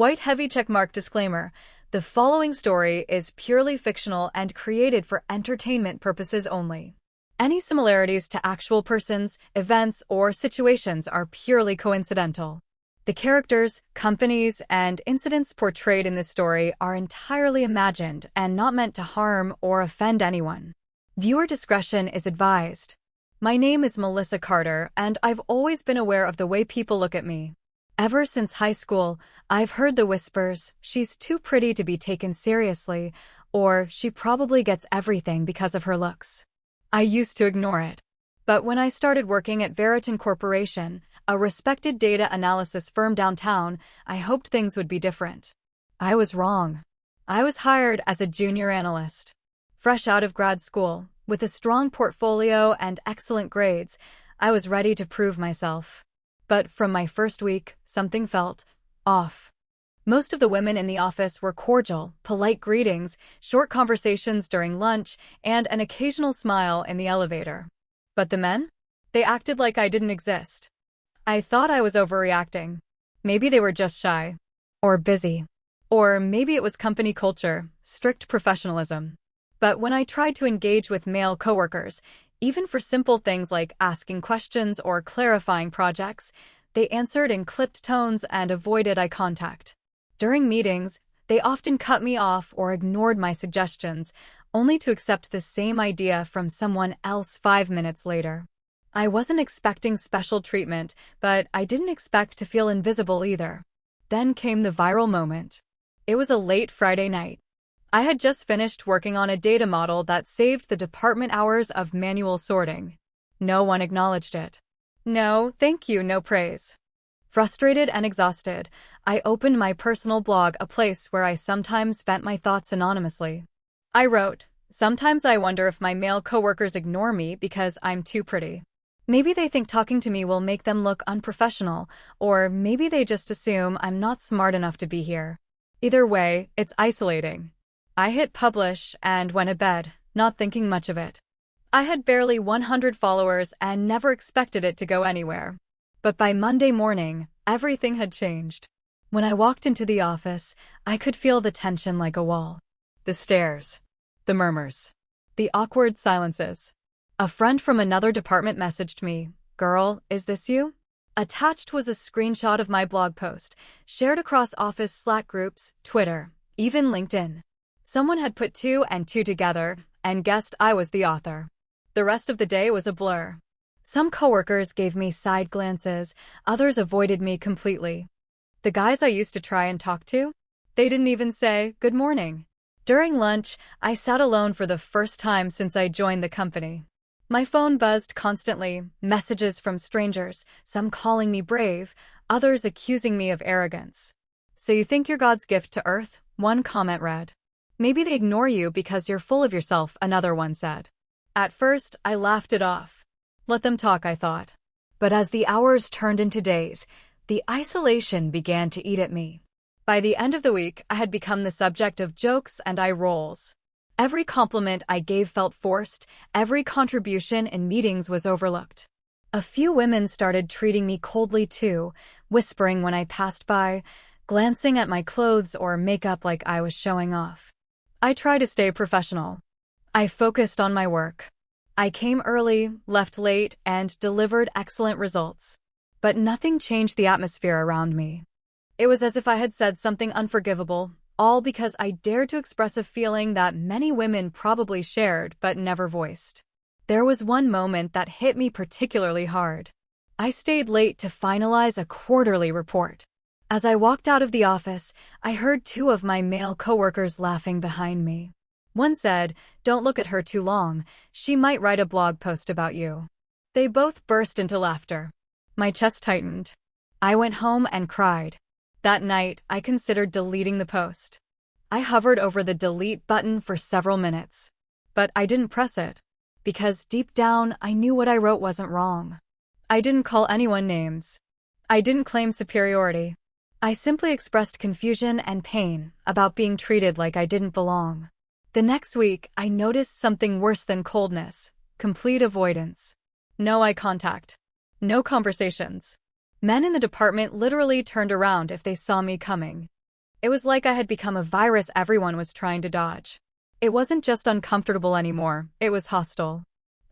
White heavy checkmark disclaimer. The following story is purely fictional and created for entertainment purposes only. Any similarities to actual persons, events, or situations are purely coincidental. The characters, companies, and incidents portrayed in this story are entirely imagined and not meant to harm or offend anyone. Viewer discretion is advised. My name is Melissa Carter, and I've always been aware of the way people look at me. Ever since high school, I've heard the whispers, "She's too pretty to be taken seriously," or "She probably gets everything because of her looks." I used to ignore it. But when I started working at Veriton Corporation, a respected data analysis firm downtown, I hoped things would be different. I was wrong. I was hired as a junior analyst. Fresh out of grad school, with a strong portfolio and excellent grades, I was ready to prove myself. But from my first week, something felt off. Most of the women in the office were cordial, polite greetings, short conversations during lunch, and an occasional smile in the elevator. But the men? They acted like I didn't exist. I thought I was overreacting. Maybe they were just shy. Or busy. Or maybe it was company culture, strict professionalism. But when I tried to engage with male coworkers, even for simple things like asking questions or clarifying projects, they answered in clipped tones and avoided eye contact. During meetings, they often cut me off or ignored my suggestions, only to accept the same idea from someone else 5 minutes later. I wasn't expecting special treatment, but I didn't expect to feel invisible either. Then came the viral moment. It was a late Friday night. I had just finished working on a data model that saved the department hours of manual sorting. No one acknowledged it. No, thank you, no praise. Frustrated and exhausted, I opened my personal blog, a place where I sometimes vent my thoughts anonymously. I wrote, "Sometimes I wonder if my male coworkers ignore me because I'm too pretty. Maybe they think talking to me will make them look unprofessional, or maybe they just assume I'm not smart enough to be here. Either way, it's isolating." I hit publish and went to bed, not thinking much of it. I had barely 100 followers and never expected it to go anywhere. But by Monday morning, everything had changed. When I walked into the office, I could feel the tension like a wall. The stares. The murmurs. The awkward silences. A friend from another department messaged me, "Girl, is this you?" Attached was a screenshot of my blog post, shared across office Slack groups, Twitter, even LinkedIn. Someone had put 2 and 2 together and guessed I was the author. The rest of the day was a blur. Some coworkers gave me side glances, others avoided me completely. The guys I used to try and talk to? They didn't even say, "Good morning." During lunch, I sat alone for the first time since I joined the company. My phone buzzed constantly, messages from strangers, some calling me brave, others accusing me of arrogance. "So you think you're God's gift to Earth?" one comment read. "Maybe they ignore you because you're full of yourself," another one said. At first, I laughed it off. Let them talk, I thought. But as the hours turned into days, the isolation began to eat at me. By the end of the week, I had become the subject of jokes and eye rolls. Every compliment I gave felt forced, every contribution in meetings was overlooked. A few women started treating me coldly too, whispering when I passed by, glancing at my clothes or makeup like I was showing off. I tried to stay professional. I focused on my work. I came early, left late, and delivered excellent results. But nothing changed the atmosphere around me. It was as if I had said something unforgivable, all because I dared to express a feeling that many women probably shared but never voiced. There was one moment that hit me particularly hard. I stayed late to finalize a quarterly report. As I walked out of the office, I heard 2 of my male coworkers laughing behind me. One said, "Don't look at her too long, she might write a blog post about you." They both burst into laughter. My chest tightened. I went home and cried. That night, I considered deleting the post. I hovered over the delete button for several minutes. But I didn't press it. Because deep down, I knew what I wrote wasn't wrong. I didn't call anyone names. I didn't claim superiority. I simply expressed confusion and pain about being treated like I didn't belong. The next week, I noticed something worse than coldness, complete avoidance. No eye contact. No conversations. Men in the department literally turned around if they saw me coming. It was like I had become a virus everyone was trying to dodge. It wasn't just uncomfortable anymore, it was hostile.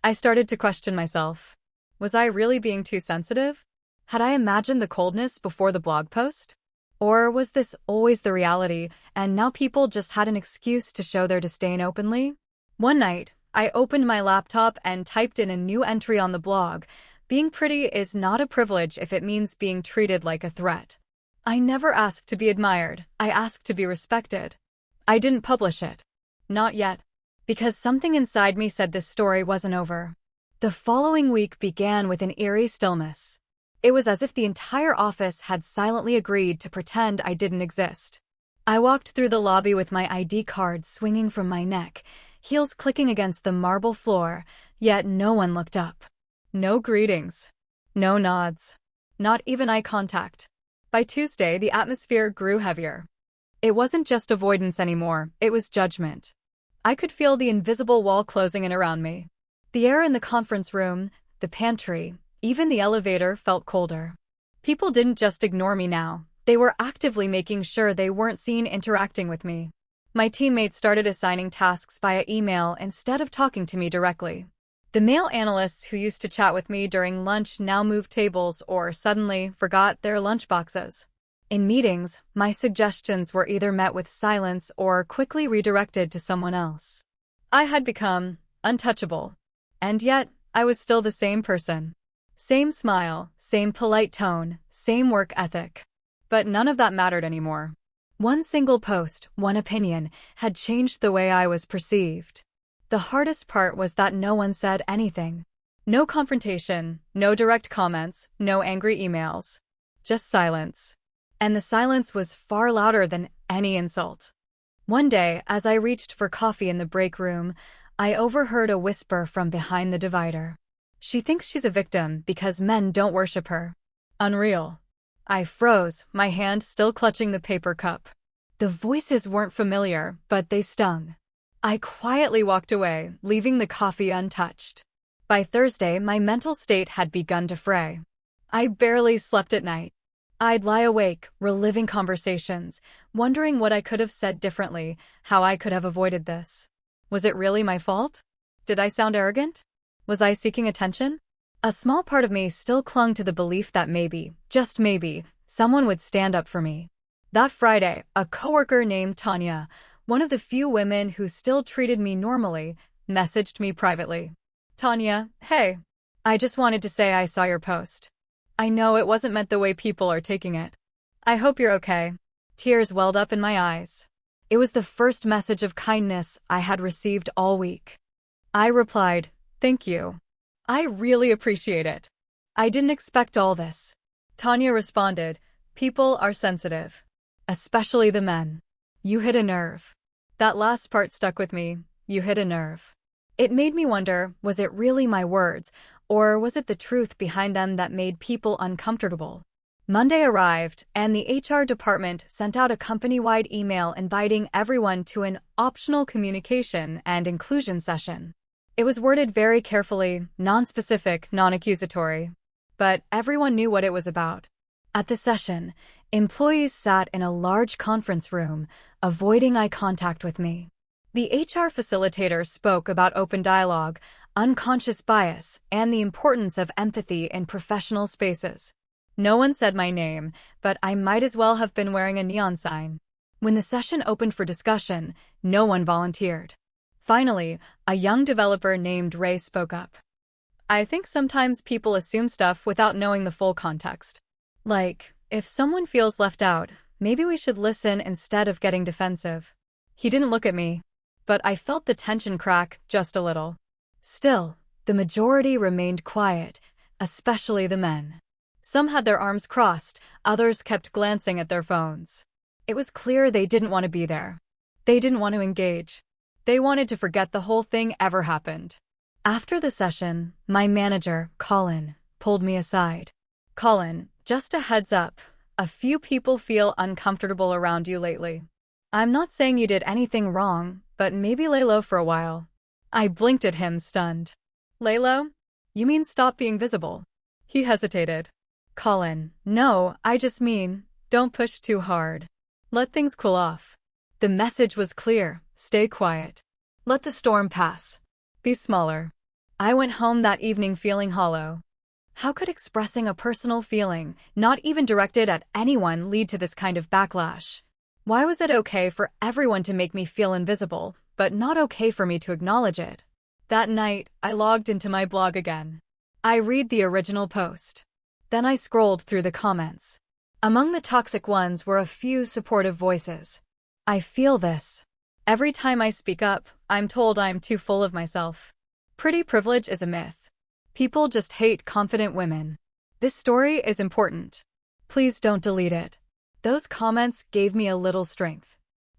I started to question myself. Was I really being too sensitive? Had I imagined the coldness before the blog post? Or was this always the reality, and now people just had an excuse to show their disdain openly? One night, I opened my laptop and typed in a new entry on the blog. Being pretty is not a privilege if it means being treated like a threat. I never asked to be admired, I asked to be respected. I didn't publish it. Not yet. Because something inside me said this story wasn't over. The following week began with an eerie stillness. It was as if the entire office had silently agreed to pretend I didn't exist. I walked through the lobby with my ID card swinging from my neck, heels clicking against the marble floor, yet no one looked up. No greetings. No nods. Not even eye contact. By Tuesday, the atmosphere grew heavier. It wasn't just avoidance anymore, it was judgment. I could feel the invisible wall closing in around me. The air in the conference room, the pantry, even the elevator felt colder. People didn't just ignore me now, they were actively making sure they weren't seen interacting with me. My teammates started assigning tasks via email instead of talking to me directly. The male analysts who used to chat with me during lunch now moved tables or suddenly forgot their lunchboxes. In meetings, my suggestions were either met with silence or quickly redirected to someone else. I had become untouchable. And yet, I was still the same person. Same smile, same polite tone, same work ethic. But none of that mattered anymore. One single post, one opinion, had changed the way I was perceived. The hardest part was that no one said anything. No confrontation, no direct comments, no angry emails. Just silence. And the silence was far louder than any insult. One day, as I reached for coffee in the break room, I overheard a whisper from behind the divider. She thinks she's a victim because men don't worship her. Unreal. I froze, my hand still clutching the paper cup. The voices weren't familiar, but they stung. I quietly walked away, leaving the coffee untouched. By Thursday, my mental state had begun to fray. I barely slept at night. I'd lie awake, reliving conversations, wondering what I could have said differently, how I could have avoided this. Was it really my fault? Did I sound arrogant? Was I seeking attention? A small part of me still clung to the belief that maybe, just maybe, someone would stand up for me. That Friday, a coworker named Tanya, one of the few women who still treated me normally, messaged me privately. Tanya, hey. I just wanted to say I saw your post. I know it wasn't meant the way people are taking it. I hope you're okay. Tears welled up in my eyes. It was the first message of kindness I had received all week. I replied, thank you. I really appreciate it. I didn't expect all this. Tanya responded, people are sensitive. Especially the men. You hit a nerve. That last part stuck with me, you hit a nerve. It made me wonder, was it really my words, or was it the truth behind them that made people uncomfortable? Monday arrived, and the HR department sent out a company-wide email inviting everyone to an optional communication and inclusion session. It was worded very carefully, non-specific, non-accusatory. But everyone knew what it was about. At the session, employees sat in a large conference room, avoiding eye contact with me. The HR facilitator spoke about open dialogue, unconscious bias, and the importance of empathy in professional spaces. No one said my name, but I might as well have been wearing a neon sign. When the session opened for discussion, no one volunteered. Finally, a young developer named Ray spoke up. I think sometimes people assume stuff without knowing the full context. Like, if someone feels left out, maybe we should listen instead of getting defensive. He didn't look at me, but I felt the tension crack just a little. Still, the majority remained quiet, especially the men. Some had their arms crossed, others kept glancing at their phones. It was clear they didn't want to be there. They didn't want to engage. They wanted to forget the whole thing ever happened. After the session, my manager, Colin, pulled me aside. Colin, just a heads up, a few people feel uncomfortable around you lately. I'm not saying you did anything wrong, but maybe lay low for a while. I blinked at him, stunned. Lay low? You mean stop being visible? He hesitated. Colin, no, I just mean, don't push too hard. Let things cool off. The message was clear: stay quiet. Let the storm pass. Be smaller. I went home that evening feeling hollow. How could expressing a personal feeling, not even directed at anyone, lead to this kind of backlash? Why was it okay for everyone to make me feel invisible, but not okay for me to acknowledge it? That night, I logged into my blog again. I read the original post. Then I scrolled through the comments. Among the toxic ones were a few supportive voices. I feel this. Every time I speak up, I'm told I'm too full of myself. Pretty privilege is a myth. People just hate confident women. This story is important. Please don't delete it. Those comments gave me a little strength.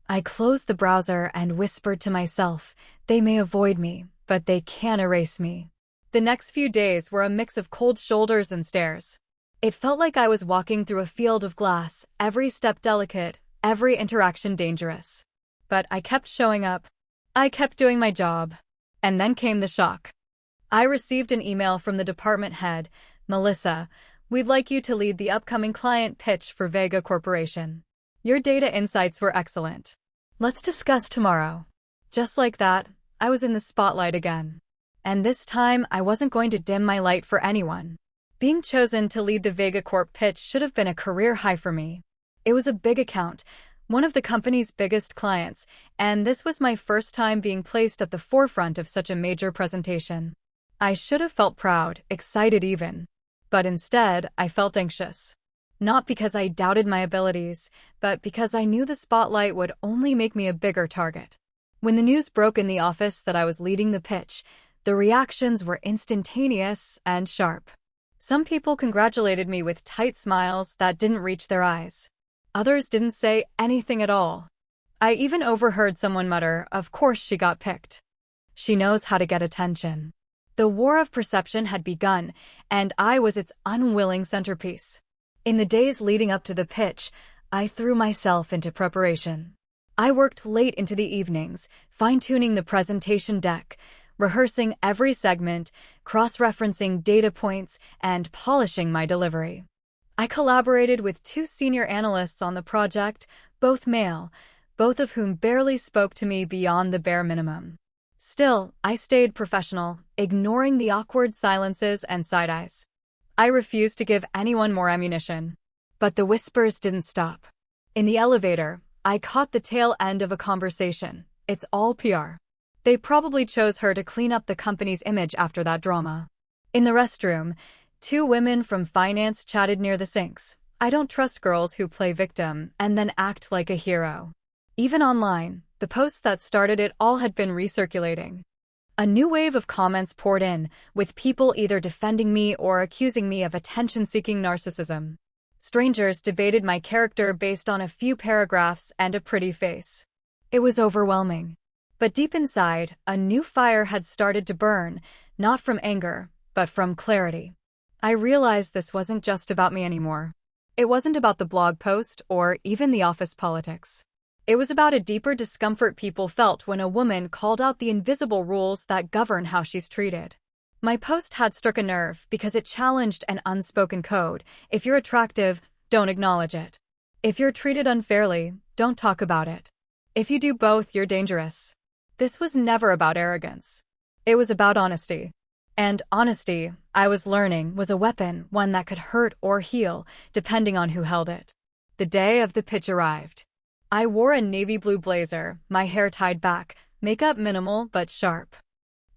I closed the browser and whispered to myself, they may avoid me, but they can't erase me. The next few days were a mix of cold shoulders and stares. It felt like I was walking through a field of glass, every step delicate, every interaction dangerous. But I kept showing up. I kept doing my job. And then came the shock. I received an email from the department head, Melissa. We'd like you to lead the upcoming client pitch for Vega Corporation. Your data insights were excellent. Let's discuss tomorrow. Just like that, I was in the spotlight again. And this time, I wasn't going to dim my light for anyone. Being chosen to lead the Vega Corp pitch should have been a career high for me. It was a big account, one of the company's biggest clients, and this was my first time being placed at the forefront of such a major presentation. I should have felt proud, excited even. But instead, I felt anxious. Not because I doubted my abilities, but because I knew the spotlight would only make me a bigger target. When the news broke in the office that I was leading the pitch, the reactions were instantaneous and sharp. Some people congratulated me with tight smiles that didn't reach their eyes. Others didn't say anything at all. I even overheard someone mutter, "Of course she got picked. She knows how to get attention." The war of perception had begun, and I was its unwilling centerpiece. In the days leading up to the pitch, I threw myself into preparation. I worked late into the evenings, fine-tuning the presentation deck, rehearsing every segment, cross-referencing data points, and polishing my delivery. I collaborated with 2 senior analysts on the project, both male, both of whom barely spoke to me beyond the bare minimum. Still, I stayed professional, ignoring the awkward silences and side-eyes. I refused to give anyone more ammunition. But the whispers didn't stop. In the elevator, I caught the tail end of a conversation. It's all PR. They probably chose her to clean up the company's image after that drama. In the restroom, 2 women from finance chatted near the sinks. I don't trust girls who play victim and then act like a hero. Even online, the posts that started it all had been recirculating. A new wave of comments poured in, with people either defending me or accusing me of attention-seeking narcissism. Strangers debated my character based on a few paragraphs and a pretty face. It was overwhelming. But deep inside, a new fire had started to burn, not from anger, but from clarity. I realized this wasn't just about me anymore. It wasn't about the blog post or even the office politics. It was about a deeper discomfort people felt when a woman called out the invisible rules that govern how she's treated. My post had struck a nerve because it challenged an unspoken code. If you're attractive, don't acknowledge it. If you're treated unfairly, don't talk about it. If you do both, you're dangerous. This was never about arrogance. It was about honesty. And honesty, I was learning, was a weapon, one that could hurt or heal, depending on who held it. The day of the pitch arrived. I wore a navy blue blazer, my hair tied back, makeup minimal but sharp.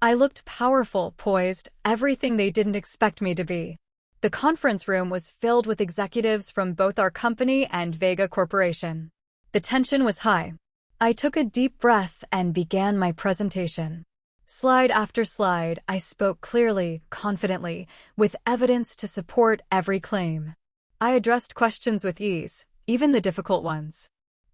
I looked powerful, poised, everything they didn't expect me to be. The conference room was filled with executives from both our company and Vega Corporation. The tension was high. I took a deep breath and began my presentation. Slide after slide, I spoke clearly, confidently, with evidence to support every claim. I addressed questions with ease, even the difficult ones.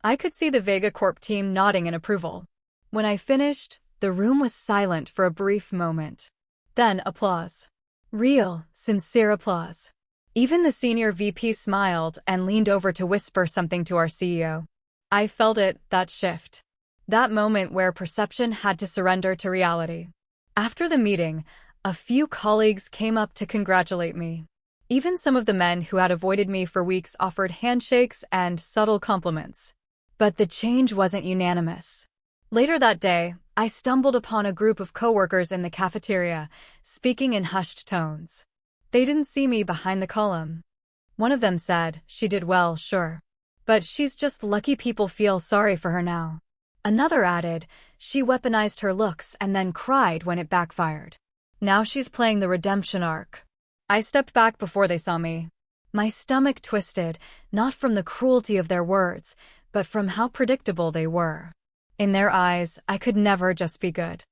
I could see the Vega Corp team nodding in approval. When I finished, the room was silent for a brief moment. Then applause. Real, sincere applause. Even the senior VP smiled and leaned over to whisper something to our CEO. I felt it, that shift. That moment where perception had to surrender to reality. After the meeting, a few colleagues came up to congratulate me. Even some of the men who had avoided me for weeks offered handshakes and subtle compliments. But the change wasn't unanimous. Later that day, I stumbled upon a group of coworkers in the cafeteria, speaking in hushed tones. They didn't see me behind the column. One of them said, "She did well, sure. But she's just lucky people feel sorry for her now." Another added, "She weaponized her looks and then cried when it backfired. Now she's playing the redemption arc." I stepped back before they saw me. My stomach twisted, not from the cruelty of their words, but from how predictable they were. In their eyes, I could never just be good.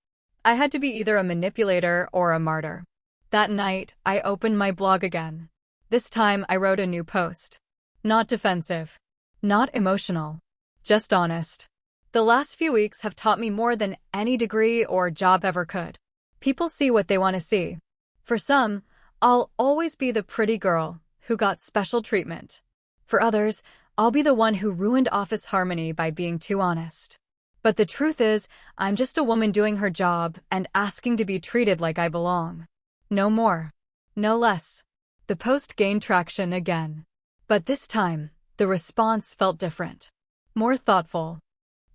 I had to be either a manipulator or a martyr. That night, I opened my blog again. This time, I wrote a new post. Not defensive. Not emotional. Just honest. The last few weeks have taught me more than any degree or job ever could. People see what they want to see. For some, I'll always be the pretty girl who got special treatment. For others, I'll be the one who ruined office harmony by being too honest. But the truth is, I'm just a woman doing her job and asking to be treated like I belong. No more. No less. The post gained traction again. But this time, the response felt different. More thoughtful.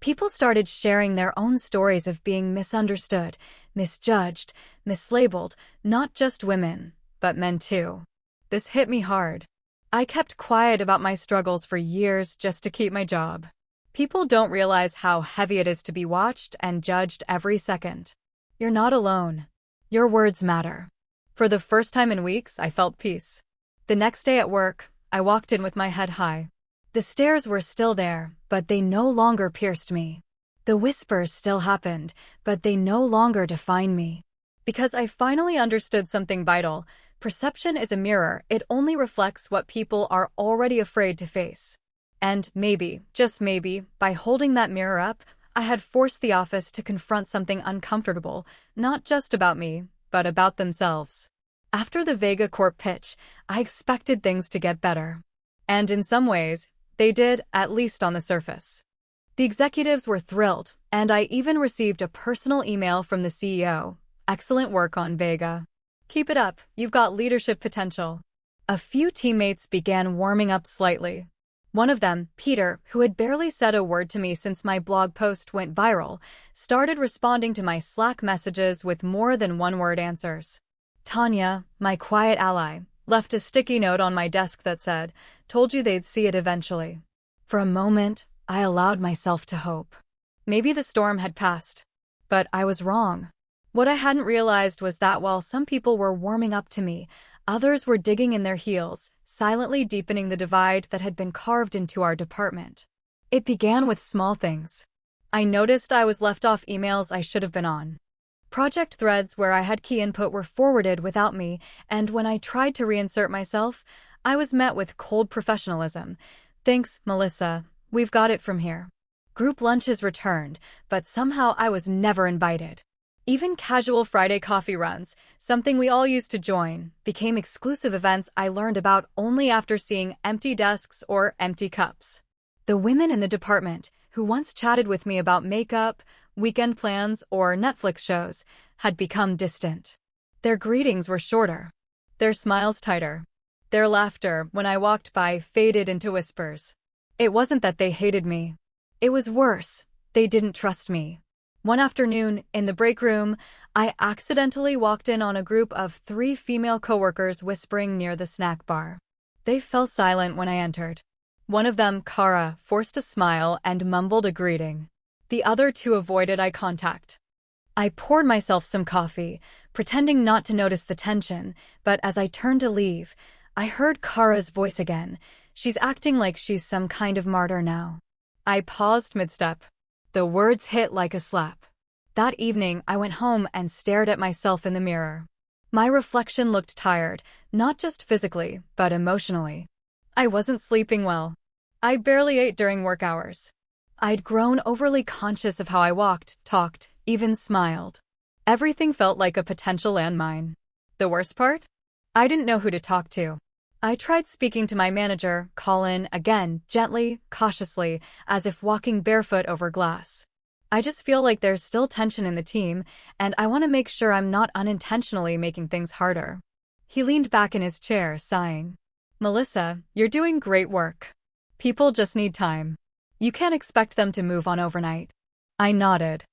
People started sharing their own stories of being misunderstood, misjudged, mislabeled, not just women, but men too. This hit me hard. I kept quiet about my struggles for years just to keep my job. People don't realize how heavy it is to be watched and judged every second. You're not alone. Your words matter. For the first time in weeks, I felt peace. The next day at work, I walked in with my head high. The stares were still there, but they no longer pierced me. The whispers still happened, but they no longer defined me. Because I finally understood something vital. Perception is a mirror. It only reflects what people are already afraid to face. And maybe, just maybe, by holding that mirror up, I had forced the office to confront something uncomfortable, not just about me, but about themselves. After the Vega Corp pitch, I expected things to get better. And in some ways, they did, at least on the surface. The executives were thrilled, and I even received a personal email from the CEO. "Excellent work on Vega. Keep it up, you've got leadership potential." A few teammates began warming up slightly. One of them, Peter, who had barely said a word to me since my blog post went viral, started responding to my Slack messages with more than one-word answers. Tanya, my quiet ally, left a sticky note on my desk that said, "Told you they'd see it eventually." For a moment, I allowed myself to hope. Maybe the storm had passed. But I was wrong. What I hadn't realized was that while some people were warming up to me, others were digging in their heels, silently deepening the divide that had been carved into our department. It began with small things. I noticed I was left off emails I should have been on. Project threads where I had key input were forwarded without me, and when I tried to reinsert myself, I was met with cold professionalism. "Thanks, Melissa. We've got it from here." Group lunches returned, but somehow I was never invited. Even casual Friday coffee runs, something we all used to join, became exclusive events I learned about only after seeing empty desks or empty cups. The women in the department, who once chatted with me about makeup, weekend plans, or Netflix shows, had become distant. Their greetings were shorter. Their smiles tighter. Their laughter, when I walked by, faded into whispers. It wasn't that they hated me. It was worse. They didn't trust me. One afternoon, in the break room, I accidentally walked in on a group of 3 female coworkers whispering near the snack bar. They fell silent when I entered. One of them, Kara, forced a smile and mumbled a greeting. The other 2 avoided eye contact. I poured myself some coffee, pretending not to notice the tension, but as I turned to leave, I heard Kara's voice again. She's acting like she's some kind of martyr now. I paused mid-step. The words hit like a slap. That evening, I went home and stared at myself in the mirror. My reflection looked tired, not just physically, but emotionally. I wasn't sleeping well. I barely ate during work hours. I'd grown overly conscious of how I walked, talked, even smiled. Everything felt like a potential landmine. The worst part? I didn't know who to talk to. I tried speaking to my manager, Colin, again, gently, cautiously, as if walking barefoot over glass. I just feel like there's still tension in the team, and I want to make sure I'm not unintentionally making things harder. He leaned back in his chair, sighing. "Melissa, you're doing great work. People just need time. You can't expect them to move on overnight. I nodded.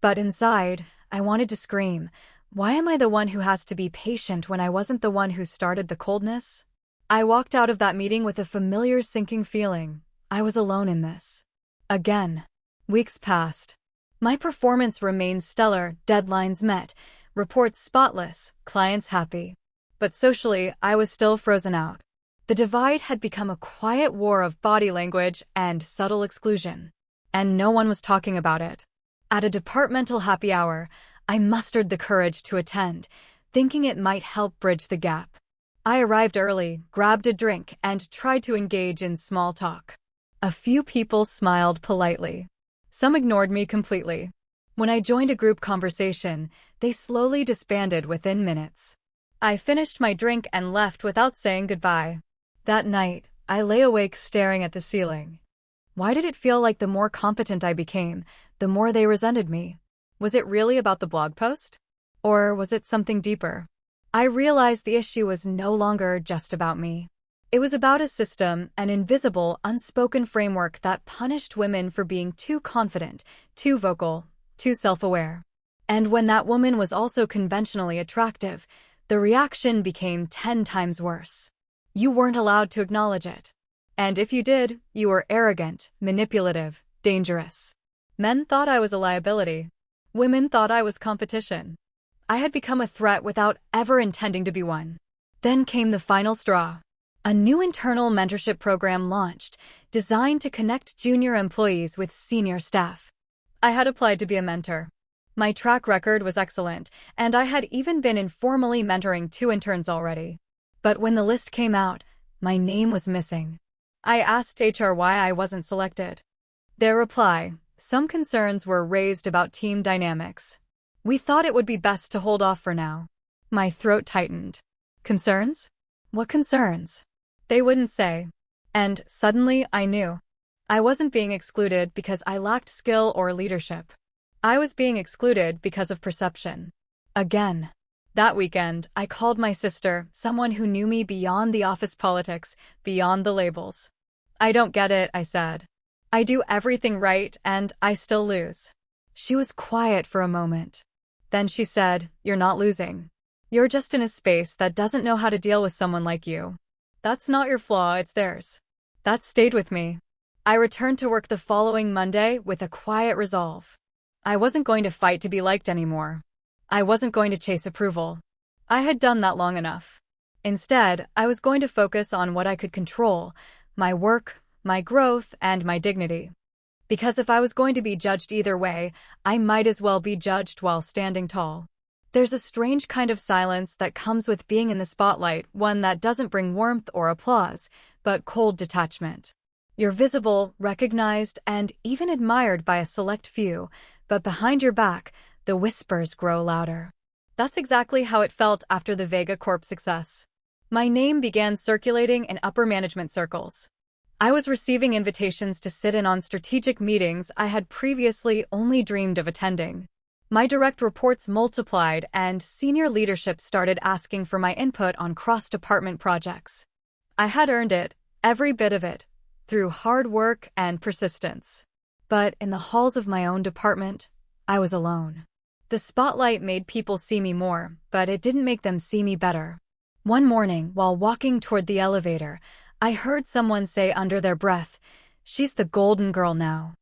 But inside, I wanted to scream. Why am I the one who has to be patient when I wasn't the one who started the coldness? I walked out of that meeting with a familiar sinking feeling. I was alone in this. Again. Weeks passed. My performance remained stellar, deadlines met, reports spotless, clients happy. But socially, I was still frozen out. The divide had become a quiet war of body language and subtle exclusion. And no one was talking about it. At a departmental happy hour, I mustered the courage to attend, thinking it might help bridge the gap. I arrived early, grabbed a drink, and tried to engage in small talk. A few people smiled politely. Some ignored me completely. When I joined a group conversation, they slowly disbanded within minutes. I finished my drink and left without saying goodbye. That night, I lay awake staring at the ceiling. Why did it feel like the more competent I became, the more they resented me? Was it really about the blog post? Or was it something deeper? I realized the issue was no longer just about me. It was about a system, an invisible, unspoken framework that punished women for being too confident, too vocal, too self-aware. And when that woman was also conventionally attractive, the reaction became 10 times worse. You weren't allowed to acknowledge it. And if you did, you were arrogant, manipulative, dangerous. Men thought I was a liability. Women thought I was competition. I had become a threat without ever intending to be one. Then came the final straw. A new internal mentorship program launched, designed to connect junior employees with senior staff. I had applied to be a mentor. My track record was excellent, and I had even been informally mentoring 2 interns already. But when the list came out, my name was missing. I asked HR why I wasn't selected. Their reply, some concerns were raised about team dynamics. We thought it would be best to hold off for now. My throat tightened. Concerns? What concerns? They wouldn't say. And suddenly I knew. I wasn't being excluded because I lacked skill or leadership. I was being excluded because of perception. Again. That weekend, I called my sister, someone who knew me beyond the office politics, beyond the labels. I don't get it, I said. I do everything right, and I still lose. She was quiet for a moment. Then she said, "You're not losing. You're just in a space that doesn't know how to deal with someone like you. That's not your flaw, it's theirs." That stayed with me. I returned to work the following Monday with a quiet resolve. I wasn't going to fight to be liked anymore. I wasn't going to chase approval. I had done that long enough. Instead, I was going to focus on what I could control, my work, my growth, and my dignity. Because if I was going to be judged either way, I might as well be judged while standing tall. There's a strange kind of silence that comes with being in the spotlight, one that doesn't bring warmth or applause, but cold detachment. You're visible, recognized, and even admired by a select few, but behind your back, the whispers grow louder. That's exactly how it felt after the Vega Corp success. My name began circulating in upper management circles. I was receiving invitations to sit in on strategic meetings I had previously only dreamed of attending. My direct reports multiplied, and senior leadership started asking for my input on cross-department projects. I had earned it, every bit of it, through hard work and persistence. But in the halls of my own department, I was alone. The spotlight made people see me more, but it didn't make them see me better. One morning, while walking toward the elevator, I heard someone say under their breath, "She's the golden girl now."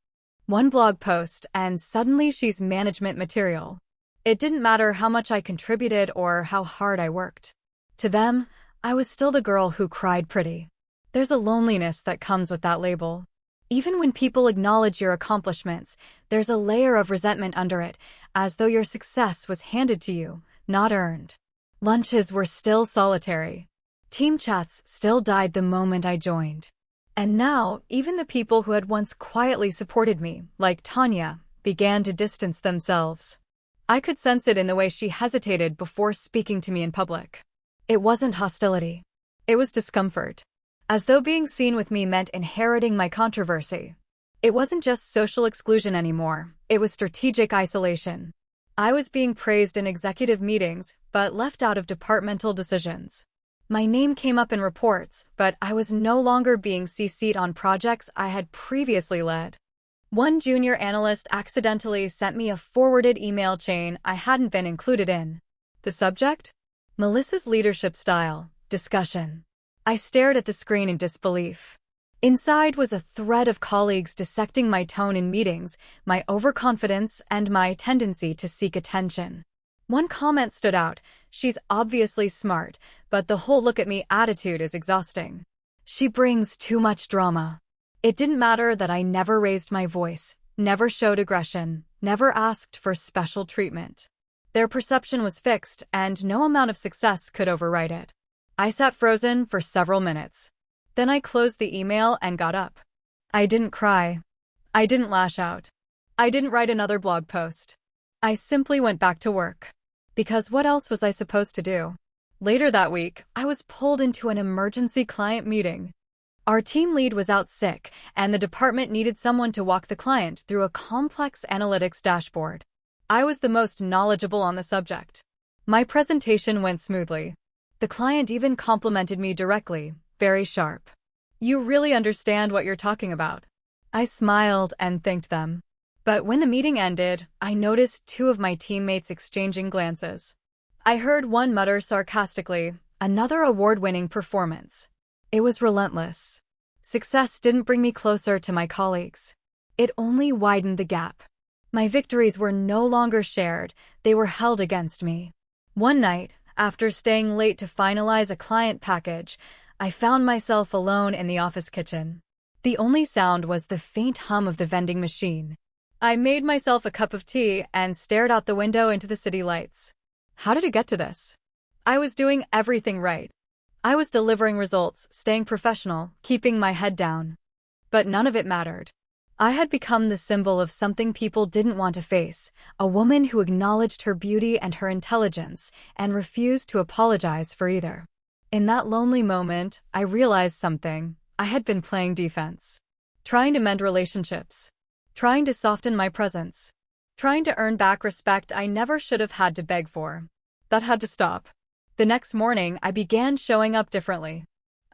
One blog post, and suddenly she's management material. It didn't matter how much I contributed or how hard I worked. To them, I was still the girl who cried pretty. There's a loneliness that comes with that label. Even when people acknowledge your accomplishments, there's a layer of resentment under it, as though your success was handed to you, not earned. Lunches were still solitary. Team chats still died the moment I joined. And now, even the people who had once quietly supported me, like Tanya, began to distance themselves. I could sense it in the way she hesitated before speaking to me in public. It wasn't hostility. It was discomfort. As though being seen with me meant inheriting my controversy. It wasn't just social exclusion anymore, it was strategic isolation. I was being praised in executive meetings, but left out of departmental decisions. My name came up in reports, but I was no longer being CC'd on projects I had previously led. One junior analyst accidentally sent me a forwarded email chain I hadn't been included in. The subject? Melissa's leadership style, discussion. I stared at the screen in disbelief. Inside was a thread of colleagues dissecting my tone in meetings, my overconfidence, and my tendency to seek attention. One comment stood out: "She's obviously smart, but the whole look-at-me attitude is exhausting. She brings too much drama." It didn't matter that I never raised my voice, never showed aggression, never asked for special treatment. Their perception was fixed, and no amount of success could override it. I sat frozen for several minutes. Then I closed the email and got up. I didn't cry. I didn't lash out. I didn't write another blog post. I simply went back to work. Because what else was I supposed to do? Later that week, I was pulled into an emergency client meeting. Our team lead was out sick, and the department needed someone to walk the client through a complex analytics dashboard. I was the most knowledgeable on the subject. My presentation went smoothly. The client even complimented me directly, very sharp. "You really understand what you're talking about." I smiled and thanked them. But when the meeting ended, I noticed two of my teammates exchanging glances. I heard one mutter sarcastically, "Another award-winning performance." It was relentless. Success didn't bring me closer to my colleagues. It only widened the gap. My victories were no longer shared, they were held against me. One night, after staying late to finalize a client package, I found myself alone in the office kitchen. The only sound was the faint hum of the vending machine. I made myself a cup of tea and stared out the window into the city lights. How did it get to this? I was doing everything right. I was delivering results, staying professional, keeping my head down. But none of it mattered. I had become the symbol of something people didn't want to face, a woman who acknowledged her beauty and her intelligence and refused to apologize for either. In that lonely moment, I realized something. I had been playing defense. Trying to mend relationships. Trying to soften my presence. Trying to earn back respect I never should have had to beg for. That had to stop. The next morning, I began showing up differently.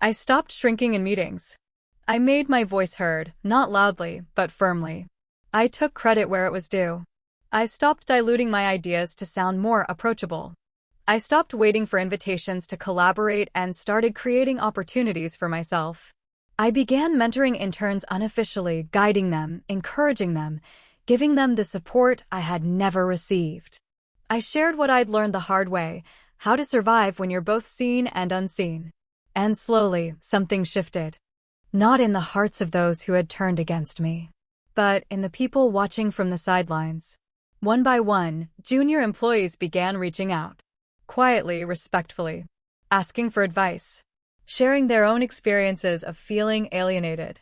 I stopped shrinking in meetings. I made my voice heard, not loudly, but firmly. I took credit where it was due. I stopped diluting my ideas to sound more approachable. I stopped waiting for invitations to collaborate and started creating opportunities for myself. I began mentoring interns unofficially, guiding them, encouraging them, giving them the support I had never received. I shared what I'd learned the hard way: how to survive when you're both seen and unseen. And slowly, something shifted. Not in the hearts of those who had turned against me, but in the people watching from the sidelines. One by one, junior employees began reaching out. Quietly, respectfully. Asking for advice. Sharing their own experiences of feeling alienated.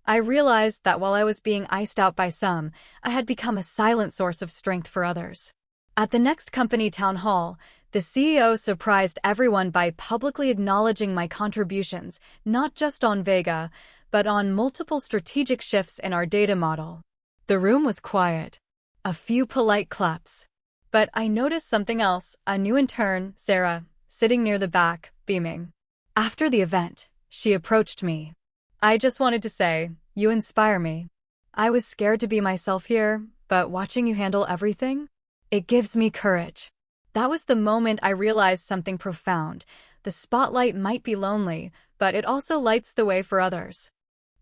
I realized that while I was being iced out by some, I had become a silent source of strength for others. At the next company town hall, the CEO surprised everyone by publicly acknowledging my contributions, not just on Vega, but on multiple strategic shifts in our data model. The room was quiet. A few polite claps. But I noticed something else: a new intern, Sarah, sitting near the back, beaming. After the event, she approached me. "I just wanted to say, you inspire me. I was scared to be myself here, but watching you handle everything, it gives me courage." That was the moment I realized something profound. The spotlight might be lonely, but it also lights the way for others.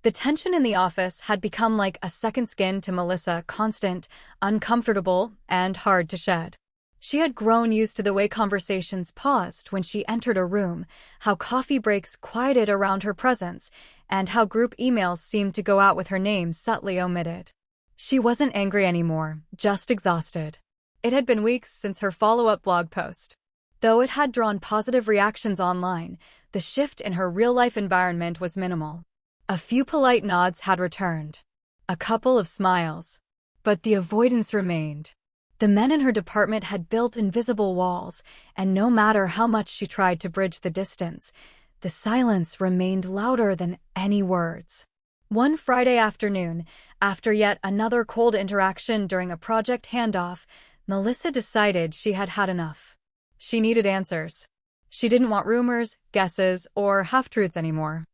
The tension in the office had become like a second skin to Melissa, constant, uncomfortable, and hard to shed. She had grown used to the way conversations paused when she entered a room, how coffee breaks quieted around her presence, and how group emails seemed to go out with her name subtly omitted. She wasn't angry anymore, just exhausted. It had been weeks since her follow-up blog post. Though it had drawn positive reactions online, the shift in her real-life environment was minimal. A few polite nods had returned. A couple of smiles. But the avoidance remained. The men in her department had built invisible walls, and no matter how much she tried to bridge the distance, the silence remained louder than any words. One Friday afternoon, after yet another cold interaction during a project handoff, Melissa decided she had had enough. She needed answers. She didn't want rumors, guesses, or half-truths anymore.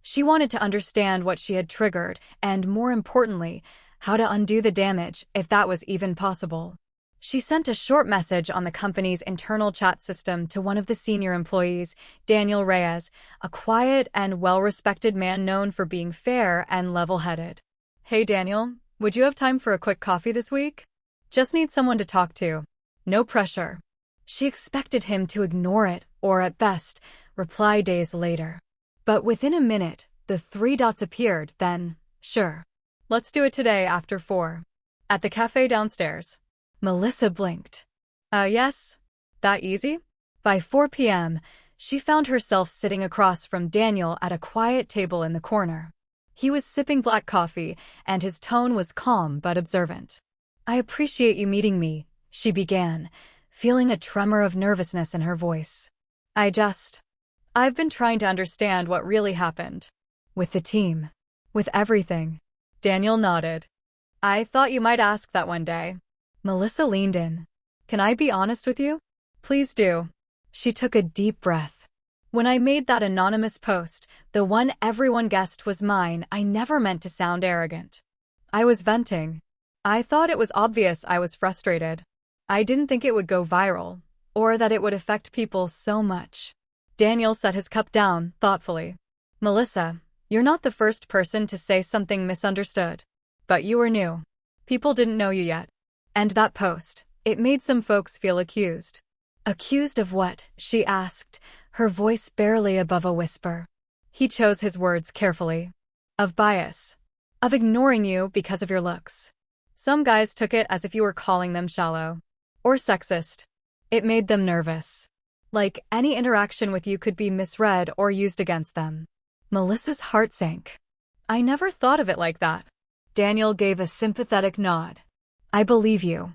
She wanted to understand what she had triggered, and more importantly, how to undo the damage, if that was even possible. She sent a short message on the company's internal chat system to one of the senior employees, Daniel Reyes, a quiet and well-respected man known for being fair and level-headed. "Hey Daniel, would you have time for a quick coffee this week? Just need someone to talk to. No pressure." She expected him to ignore it, or at best, reply days later. But within a minute, the three dots appeared, then, "Sure. Let's do it today after 4. At the cafe downstairs." Melissa blinked. Yes? That easy? By 4 p.m., she found herself sitting across from Daniel at a quiet table in the corner. He was sipping black coffee, and his tone was calm but observant. "I appreciate you meeting me," she began, feeling a tremor of nervousness in her voice. I've been trying to understand what really happened. With the team. With everything." Daniel nodded. "I thought you might ask that one day." Melissa leaned in. "Can I be honest with you?" "Please do." She took a deep breath. "When I made that anonymous post, the one everyone guessed was mine, I never meant to sound arrogant. I was venting. I thought it was obvious I was frustrated. I didn't think it would go viral, or that it would affect people so much." Daniel set his cup down, thoughtfully. "Melissa, you're not the first person to say something misunderstood. But you were new. People didn't know you yet. And that post, it made some folks feel accused." "Accused of what?" she asked, her voice barely above a whisper. He chose his words carefully. "Of bias. Of ignoring you because of your looks. Some guys took it as if you were calling them shallow. Or sexist. It made them nervous. Like any interaction with you could be misread or used against them." Melissa's heart sank. "I never thought of it like that." Daniel gave a sympathetic nod. "I believe you.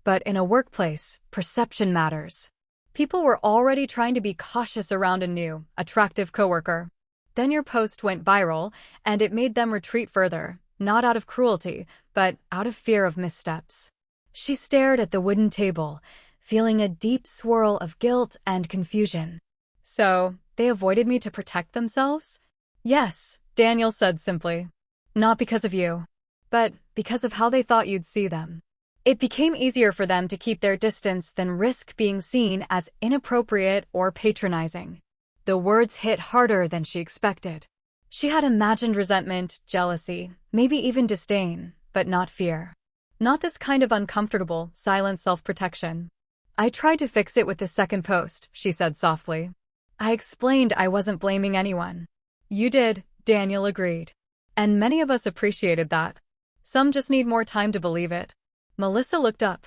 But in a workplace, perception matters. People were already trying to be cautious around a new, attractive coworker. Then your post went viral, and it made them retreat further, not out of cruelty, but out of fear of missteps." She stared at the wooden table, feeling a deep swirl of guilt and confusion. "So, they avoided me to protect themselves?" "Yes," Daniel said simply. "Not because of you, but because of how they thought you'd see them. It became easier for them to keep their distance than risk being seen as inappropriate or patronizing." The words hit harder than she expected. She had imagined resentment, jealousy, maybe even disdain, but not fear. Not this kind of uncomfortable, silent self-protection. "I tried to fix it with the second post," she said softly. "I explained I wasn't blaming anyone." "You did," Daniel agreed. "And many of us appreciated that. Some just need more time to believe it." Melissa looked up.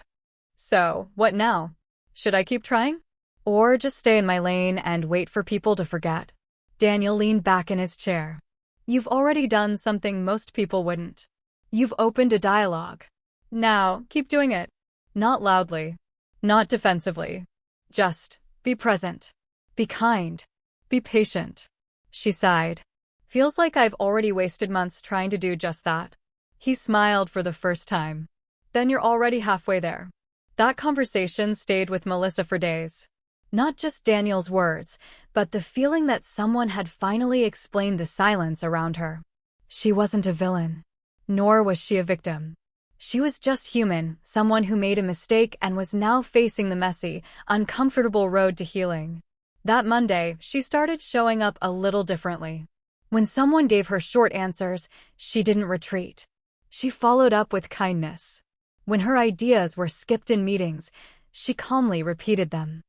"So, what now? Should I keep trying? Or just stay in my lane and wait for people to forget?" Daniel leaned back in his chair. "You've already done something most people wouldn't. You've opened a dialogue. Now, keep doing it. Not loudly. Not defensively. Just be present. Be kind. Be patient." She sighed. "Feels like I've already wasted months trying to do just that." He smiled for the first time. "Then you're already halfway there." That conversation stayed with Melissa for days. Not just Daniel's words, but the feeling that someone had finally explained the silence around her. She wasn't a villain. Nor was she a victim. She was just human, someone who made a mistake and was now facing the messy, uncomfortable road to healing. That Monday, she started showing up a little differently. When someone gave her short answers, she didn't retreat. She followed up with kindness. When her ideas were skipped in meetings, she calmly repeated them.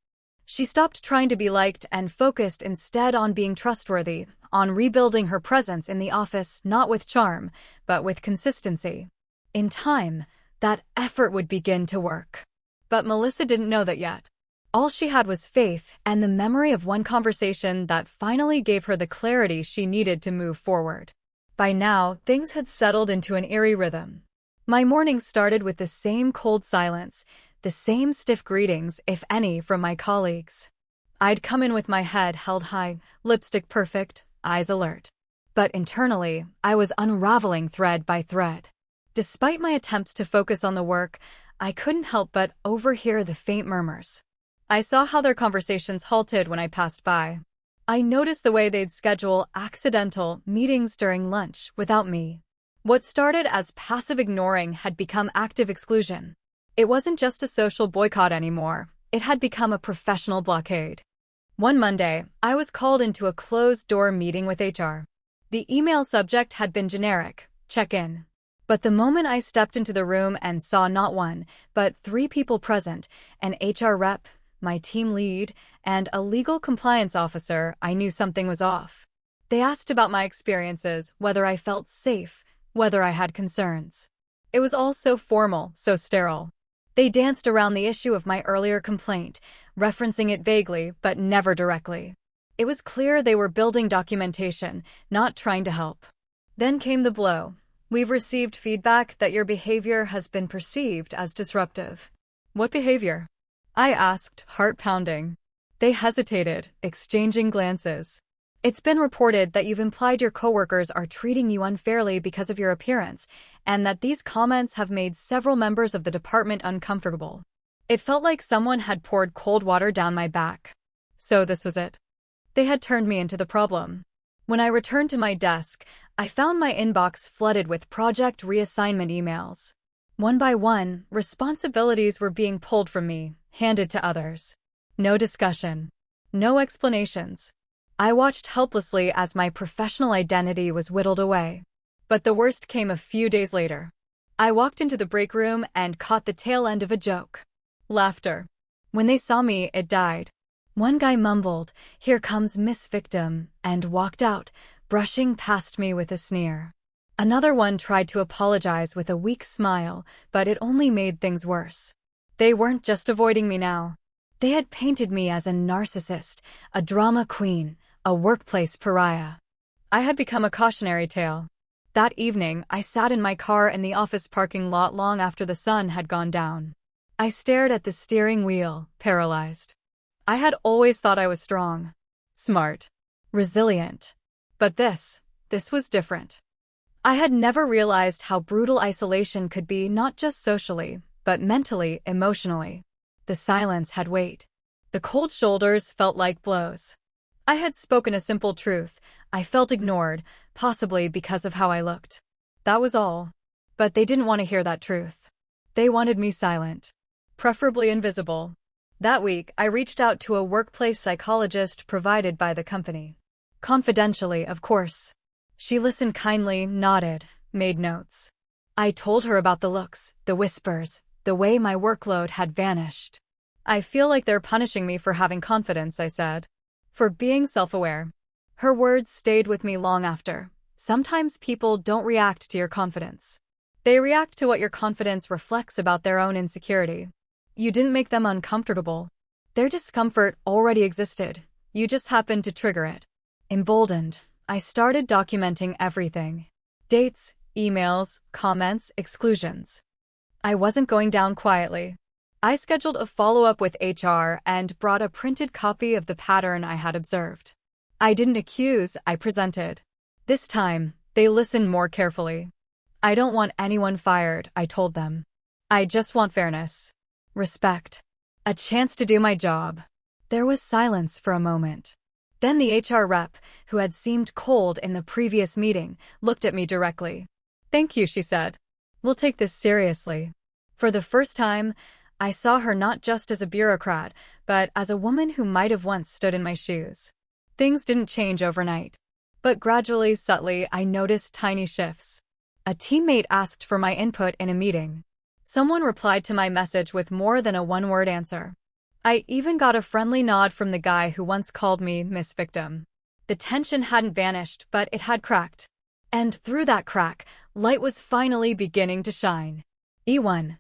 She stopped trying to be liked and focused instead on being trustworthy, on rebuilding her presence in the office not with charm, but with consistency. In time, that effort would begin to work. But Melissa didn't know that yet. All she had was faith and the memory of one conversation that finally gave her the clarity she needed to move forward. By now, things had settled into an eerie rhythm. My mornings started with the same cold silence, the same stiff greetings, if any, from my colleagues. I'd come in with my head held high, lipstick perfect, eyes alert. But internally, I was unraveling thread by thread. Despite my attempts to focus on the work, I couldn't help but overhear the faint murmurs. I saw how their conversations halted when I passed by. I noticed the way they'd schedule accidental meetings during lunch without me. What started as passive ignoring had become active exclusion. It wasn't just a social boycott anymore. It had become a professional blockade. One Monday, I was called into a closed-door meeting with HR. The email subject had been generic, check-in. But the moment I stepped into the room and saw not one, but 3 people present, an HR rep, my team lead, and a legal compliance officer, I knew something was off. They asked about my experiences, whether I felt safe, whether I had concerns. It was all so formal, so sterile. They danced around the issue of my earlier complaint, referencing it vaguely but never directly. It was clear they were building documentation, not trying to help. Then came the blow. We've received feedback that your behavior has been perceived as disruptive. What behavior? I asked, heart pounding. They hesitated, exchanging glances. It's been reported that you've implied your coworkers are treating you unfairly because of your appearance, and that these comments have made several members of the department uncomfortable. It felt like someone had poured cold water down my back. So this was it. They had turned me into the problem. When I returned to my desk, I found my inbox flooded with project reassignment emails. One by one, responsibilities were being pulled from me, handed to others. No discussion. No explanations. I watched helplessly as my professional identity was whittled away. But the worst came a few days later. I walked into the break room and caught the tail end of a joke. Laughter. When they saw me, it died. One guy mumbled, "Here comes Miss Victim," and walked out, brushing past me with a sneer. Another one tried to apologize with a weak smile, but it only made things worse. They weren't just avoiding me now. They had painted me as a narcissist, a drama queen, a workplace pariah. I had become a cautionary tale. That evening, I sat in my car in the office parking lot long after the sun had gone down. I stared at the steering wheel, paralyzed. I had always thought I was strong, smart, resilient. But this was different. I had never realized how brutal isolation could be, not just socially, but mentally, emotionally. The silence had weight. The cold shoulders felt like blows. I had spoken a simple truth. I felt ignored, possibly because of how I looked. That was all. But they didn't want to hear that truth. They wanted me silent, preferably invisible. That week, I reached out to a workplace psychologist provided by the company. Confidentially, of course. She listened kindly, nodded, made notes. I told her about the looks, the whispers, the way my workload had vanished. I feel like they're punishing me for having confidence, I said. For being self-aware. Her words stayed with me long after. Sometimes people don't react to your confidence. They react to what your confidence reflects about their own insecurity. You didn't make them uncomfortable. Their discomfort already existed. You just happened to trigger it. Emboldened, I started documenting everything. Dates, emails, comments, exclusions. I wasn't going down quietly. I scheduled a follow-up with HR and brought a printed copy of the pattern I had observed. I didn't accuse, I presented. This time, they listened more carefully. I don't want anyone fired, I told them. I just want fairness, respect, a chance to do my job. There was silence for a moment. Then the HR rep, who had seemed cold in the previous meeting, looked at me directly. "Thank you," she said. "We'll take this seriously." For the first time, I saw her not just as a bureaucrat, but as a woman who might have once stood in my shoes. Things didn't change overnight. But gradually, subtly, I noticed tiny shifts. A teammate asked for my input in a meeting. Someone replied to my message with more than a one-word answer. I even got a friendly nod from the guy who once called me Miss Victim. The tension hadn't vanished, but it had cracked. And through that crack, light was finally beginning to shine. E1.